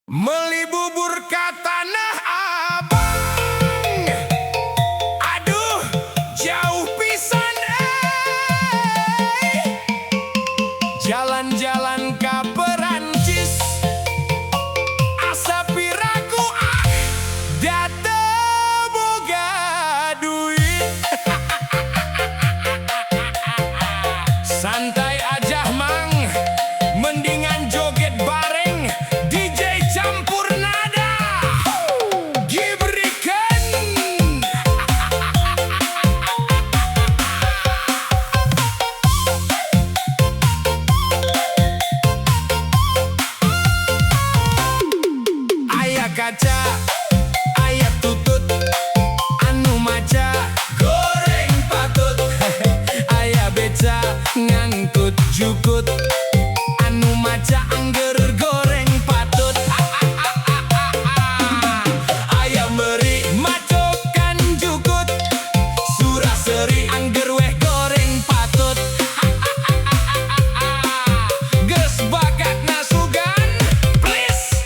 Meli bubur ka Tanah Abang, aduh jauh pisan jalan-jalan ka Perancis, asa piraku da teu boga duit. Santai aja mang, mendingan joget bareng DJ campur nada Gibrikan. Aya kaca, aya tutut, anu maca goreng patut. Aya beca ngangkut jukut, anu maca angger goreng patut. Aya meri macokan jukut, suraseri angger weh goreng patut. Geus bakat nasugan please.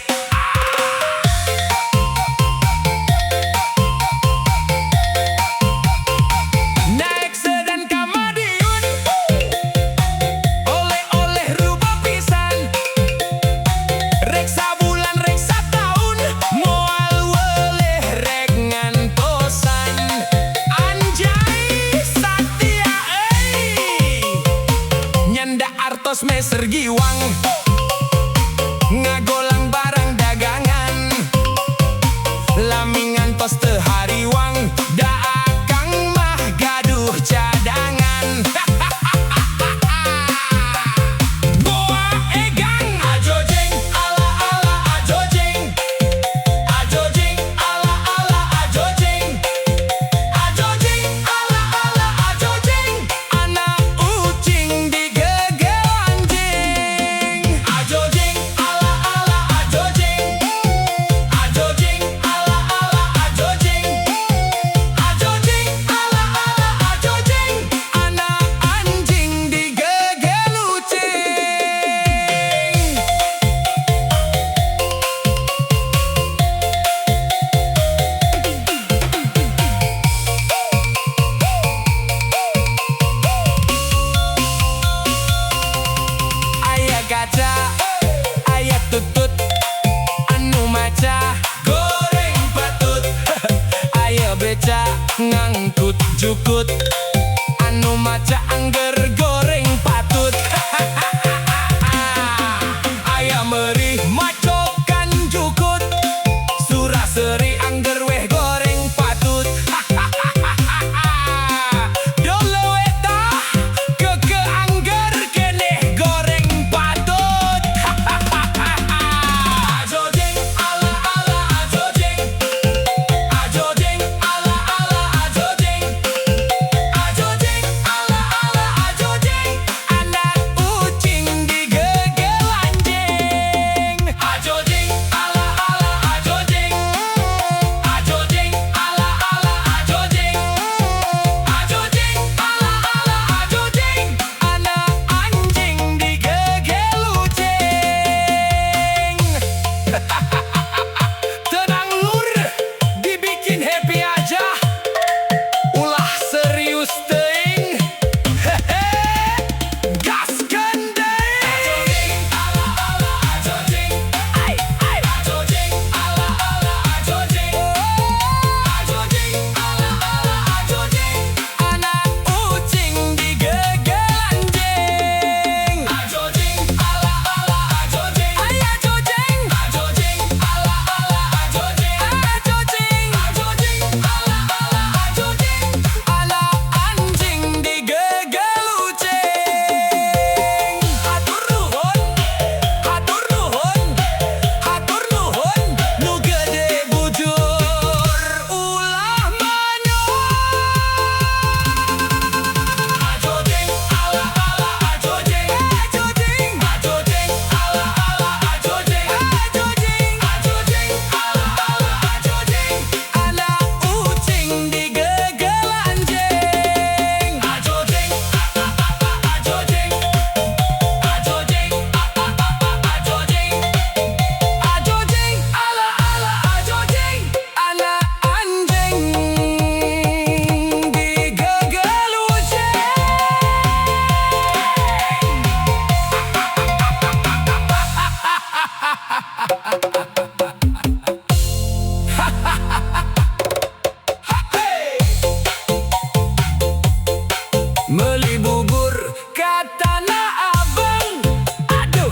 Meli bubur ke Tanah Abang, aduh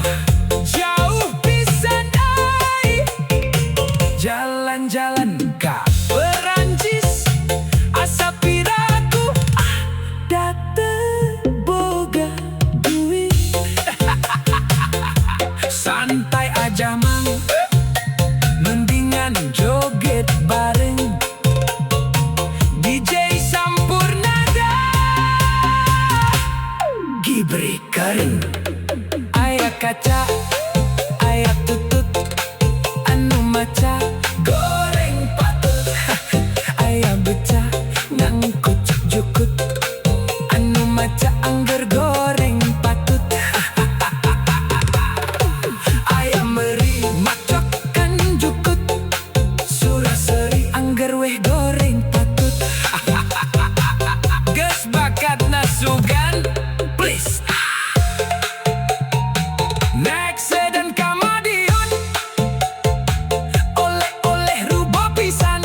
jauh pisan ai. Jalan-jalan ke Perancis, asa piraku date boga duit. Santai aja mang, mendingan joget bareng DJ Sampurnada. Gibri kering, aya kaca, aya tutut, anu maca goreng patut. Aya beca ngangkut jukut, anu maca angger goreng patut. Aya meri macokan jukut, suraseri angger weh goreng patut. Geus bakat nasugan please. Next dan Kamadiun, oleh-oleh rubo pisan.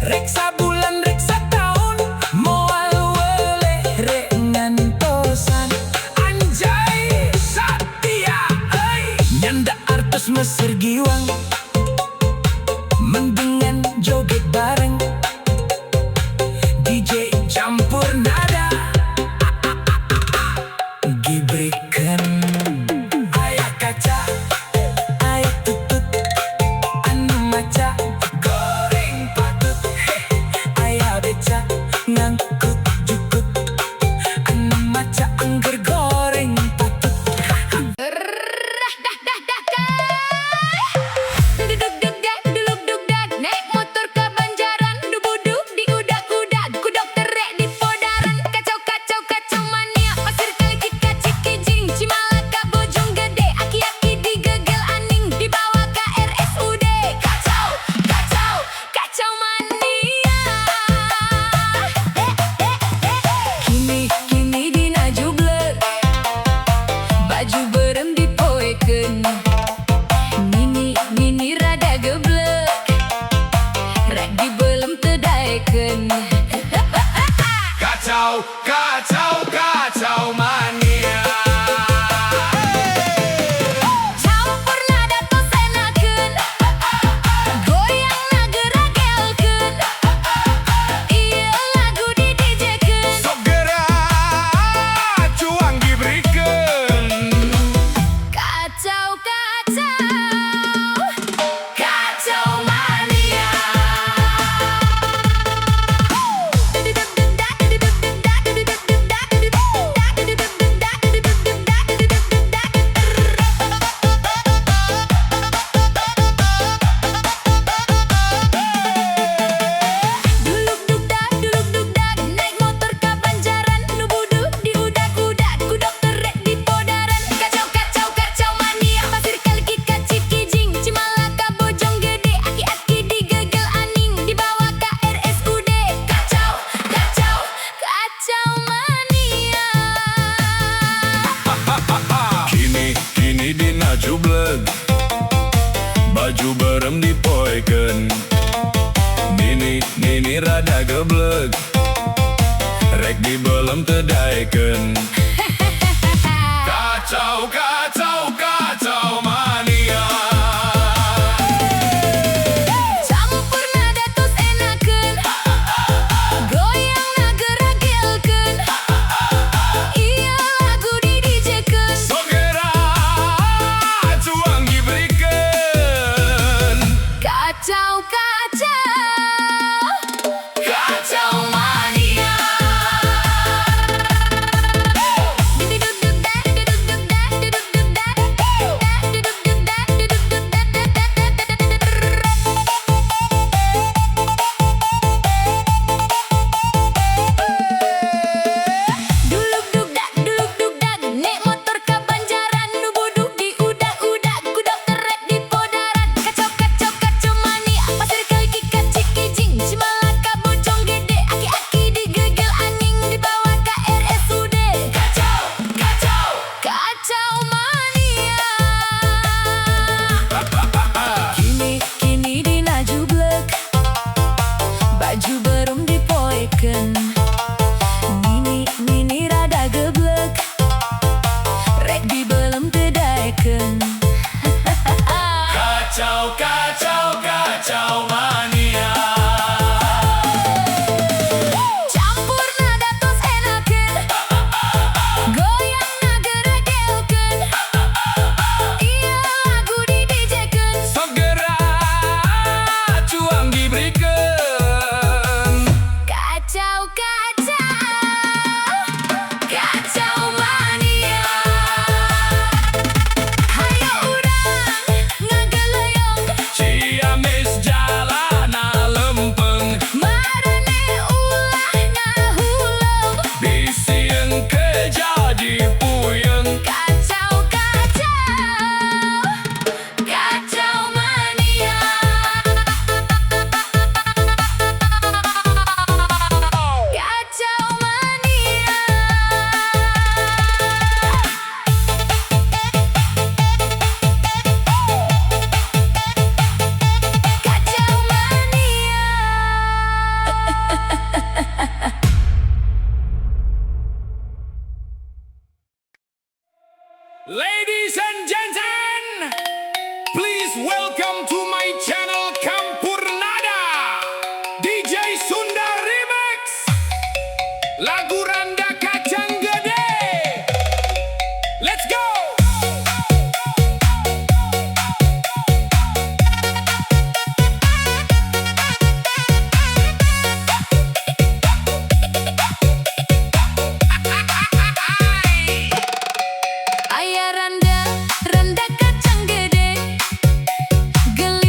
Reksa bulan reksa tahun, moal weleh rek ngantosan. Anjay Satya euy, nyanda artos Mesir giwang, mendingan joget bareng DJ campur nada. Gibrikan, aya kaca, aya tutut, anu maca goreng patut. Aya beca ngangkut jukut, anu maca angger goreng patut. Naik motor ke Banjaran, dubuduk di udak-udak, ku dokter rek di Podaran. Kacau kacau mania, pasir kali kacik kijing, Cimalaka Bojong Gede, aki-aki digegel aning, dibawa ke RSUD. Kacau mania. Kini dina jublek, baju berem dipoekeun. Nini rada geblek, rek dibelem teu daekeun. Kacau mania. Campurnada tos enakeun, goyangna geragelkeun, ieu lagu di DJ-keun. Sok gerak cuang gibrikeun. Kacau mania. Duluk dugdak, naik motor ke Banjaran, nubuduk di udak-udak, ku dokter rek di Podaran. Kacau mania, pasir kali kacik kijing, Cimalaka Bojong Gede, aki-aki digegel aning, dibawa ke RSUD. Kacau mania. Kini dina jublek, baju berem dipoekeun. Nini rada geblek, rek dibelem teu daekeun. Kacau mania. Campurnada tos enakeun, goyangna geragelkeun, ieu lagu di DJ-keun. Sok gerak cuang gibrikeun. Kacau mania. Duduk Kacau, kacau, kacau mania. Campur nada tos enakeun, goyang ngageregelkeun, ieu lagu di DJ-keun. Segera cuang diberikan. Kacau, kacau, kacau mania. Hayo urang ngagelayong, Ciamis jalana lempeng, marane ulah ngahuleng. bisieun kejadi puyeng. Kacau, kacau, kacau mania. Kacau mania. Kacau mania. Ladies and gentlemen, please welcome to my channel Campur Nada, DJ Sunda Remix, lagu Randa Kacang Gede. Let's go. Aya randa, randa kacang gede, geli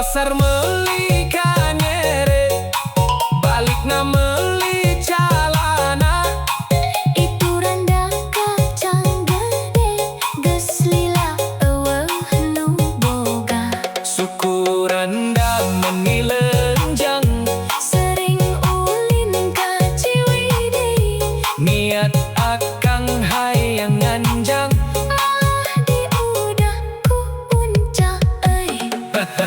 pasar meuli kanyere, balik na meuli calana. Itu randa kacang gede, geus lila eueuh nu boga. Suku randa menilenjang, Sering ulin ka Ciwidey, niat akang hayang nganjang. malah diudah ku puncak euy.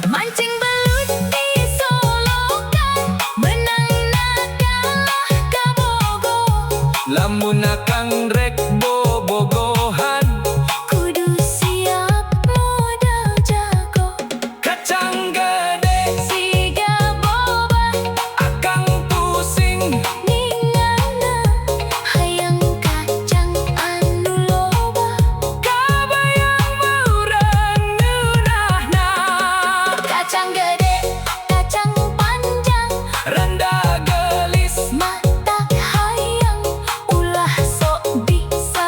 Mancing belut di Solokan, menangna kalah ka Bogo. Lamun akang rek bobogohan, Kudu siap modal jago, kacang gede siga boba akang pusing. ningalna, hayang kacang anu loba. Kabayang murang nunahna, Kacang gede, kacang panjang, randa gelis. mata hayang, ulah sok bisa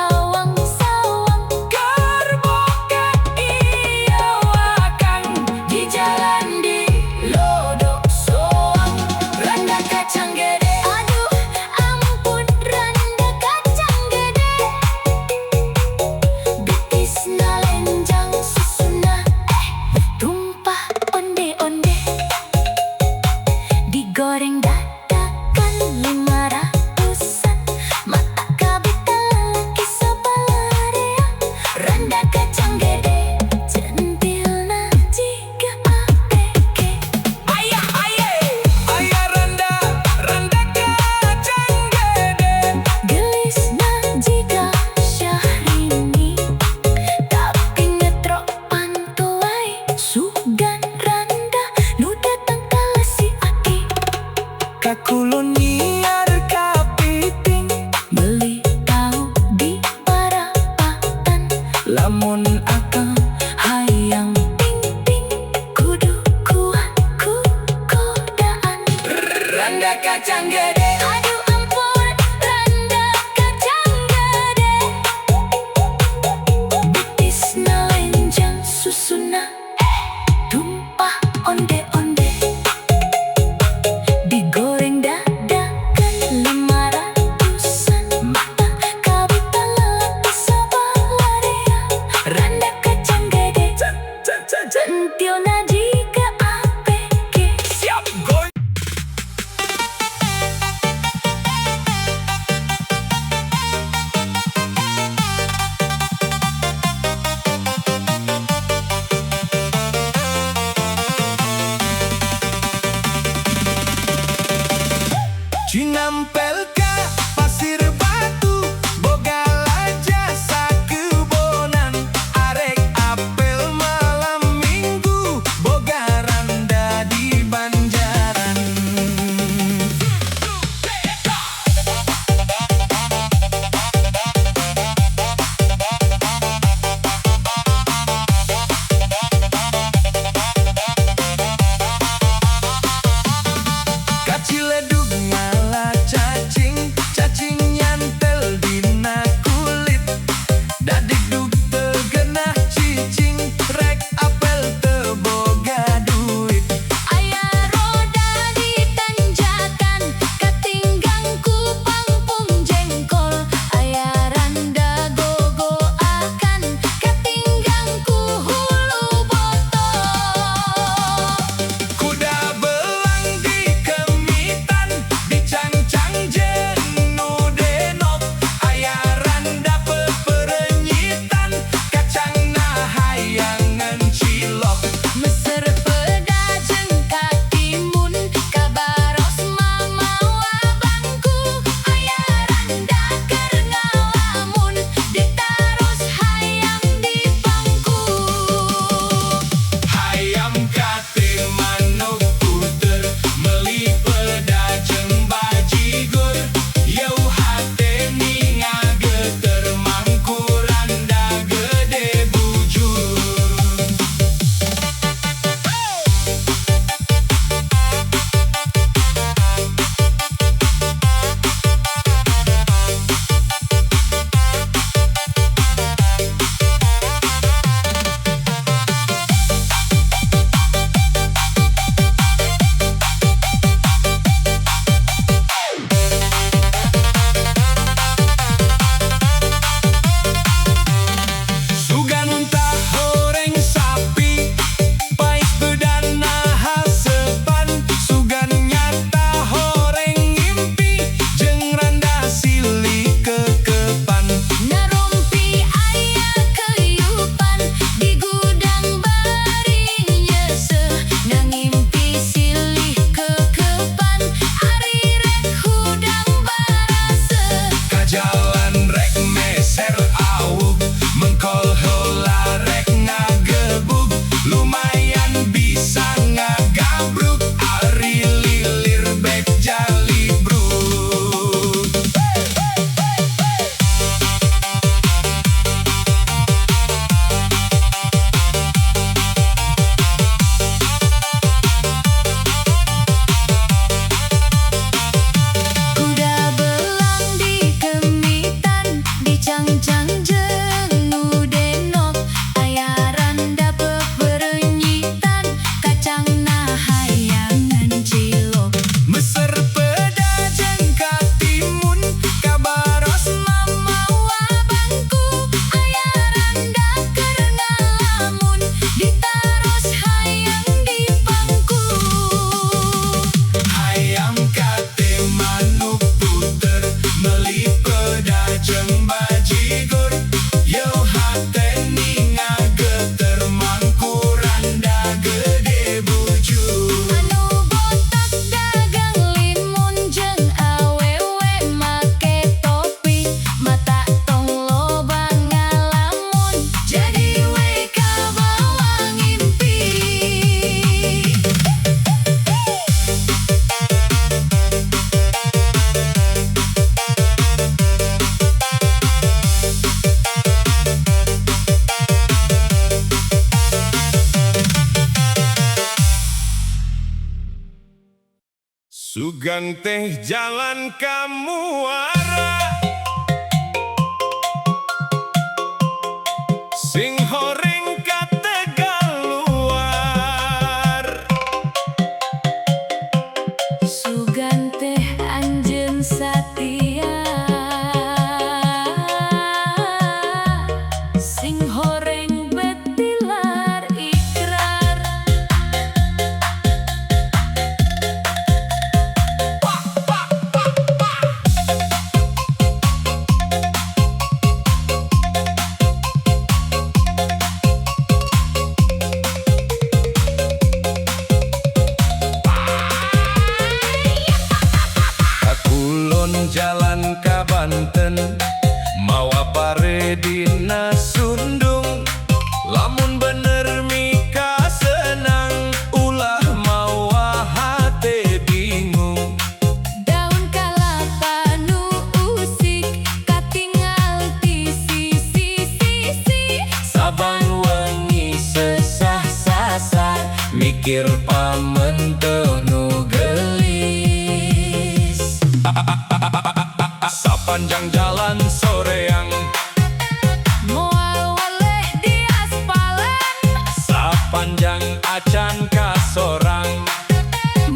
Sugan teh jalan ka muara, sing horeng ka Tegaluar. Sugan teh anjeun satia, sing horeng betilar ikrar. Kakulon jalan ka Banten, mawa pare dina Sundung. Lamun bener mika senang, ulah mawa hate bingung. Daun kalapa nu usik katingal ti sisi-sisi. Sabang wengi sesah-sasar, mikir pamenteun nu gelis. Sapanjang jalan soreang, Moal waleh di aspalan, sapanjang acan kasorang.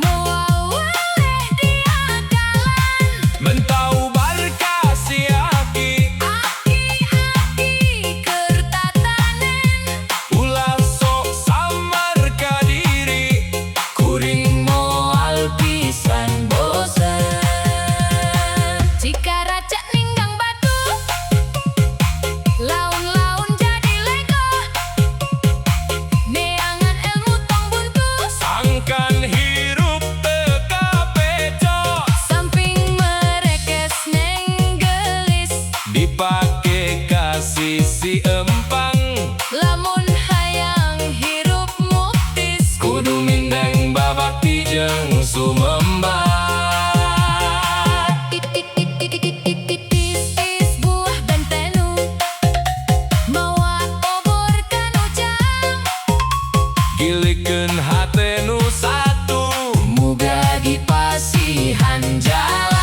moal waleh di akalan. Mentau barkasi aki, Aki-aki keur tatanen, ulah sok samar ka diri. Kuring moal pisan bosen. jika raca ninggang batu, laun-laun jadi lego. Neangan ilmu tong buntu, Sangkan hirup teka peco, samping merekes neng gelis. dipake ka sisi empang. Lamun hayang hirup muktis, Kudu mindeng babakti jeung sumembah. Titis buah bentenu, mawa obor kanu jang. Gilikeun hate nu satu, Muga dipasihan jalan.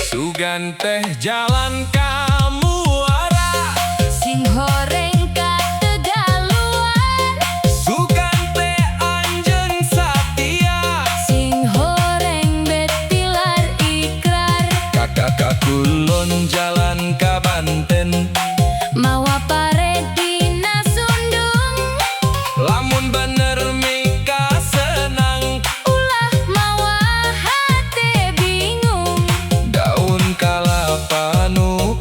Sugan teh jalan ka muara, Sing horeng ka Tegaluar, sugan teh anjeun satia. sing horeng betilar ikrar. Kakulon jalan ka Banten, Mawa pare dina Sundung, lamun bener mika senang. ulah mawa hate bingung. Daun kalapa nu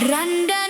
Randa